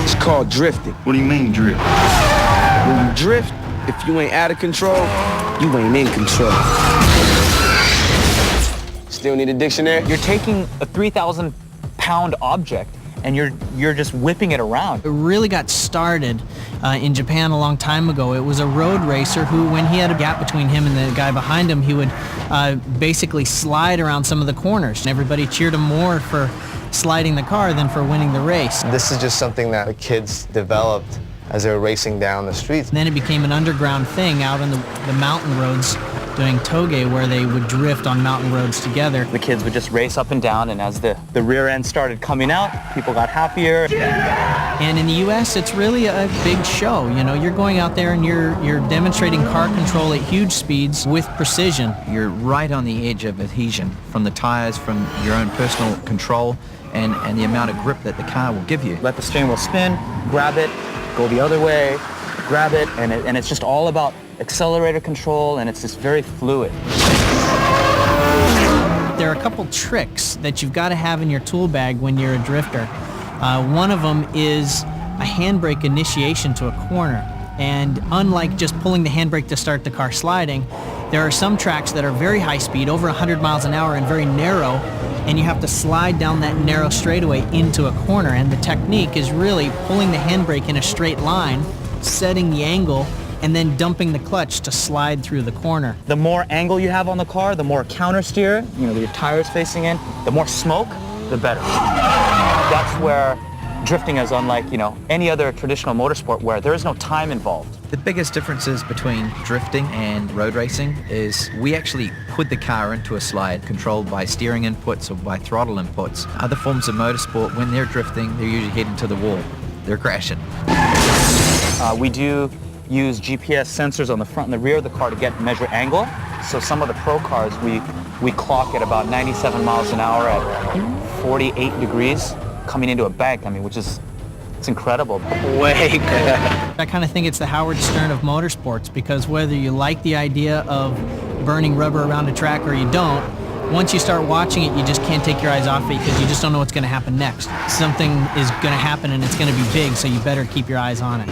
It's called drifting. What do you mean, drift? When you drift, if you ain't out of control, you ain't in control. Still need a dictionary? You're taking a 3,000-pound object and you're just whipping it around. It really got started in Japan a long time ago. It was a road racer who, when he had a gap between him and the guy behind him, he would basically slide around some of the corners. And everybody cheered him more for sliding the car than for winning the race. This is just something that the kids developed as they were racing down the streets. And then it became an underground thing out on the mountain roads doing toge, where they would drift on mountain roads together. The kids would just race up and down, and as the rear end started coming out, people got happier. And in the U.S., it's really a big show. You know, you're going out there and you're demonstrating car control at huge speeds with precision. You're right on the edge of adhesion from the tires, from your own personal control, and the amount of grip that the car will give you. Let the steering wheel spin, grab it, go the other way, grab it, and it's just all about accelerator control, and it's just very fluid. There are a couple tricks that you've got to have in your tool bag when you're a drifter. One of them is a handbrake initiation to a corner. And unlike just pulling the handbrake to start the car sliding, there are some tracks that are very high speed, over 100 miles an hour, and very narrow, and you have to slide down that narrow straightaway into a corner. And the technique is really pulling the handbrake in a straight line, setting the angle, and then dumping the clutch to slide through the corner. The more angle you have on the car, the more counter steer, your tires facing in, the more smoke, the better. That's where drifting is unlike, any other traditional motorsport where there is no time involved. The biggest differences between drifting and road racing is we actually put the car into a slide controlled by steering inputs or by throttle inputs. Other forms of motorsport, when they're drifting, they're usually heading to the wall. They're crashing. We do use GPS sensors on the front and the rear of the car to measure angle. So some of the pro cars, we clock at about 97 miles an hour at 48 degrees coming into a bank, it's incredible. Quick. I kind of think it's the Howard Stern of motorsports, because whether you like the idea of burning rubber around a track or you don't, once you start watching it, you just can't take your eyes off it because you just don't know what's going to happen next. Something is going to happen and it's going to be big, so you better keep your eyes on it.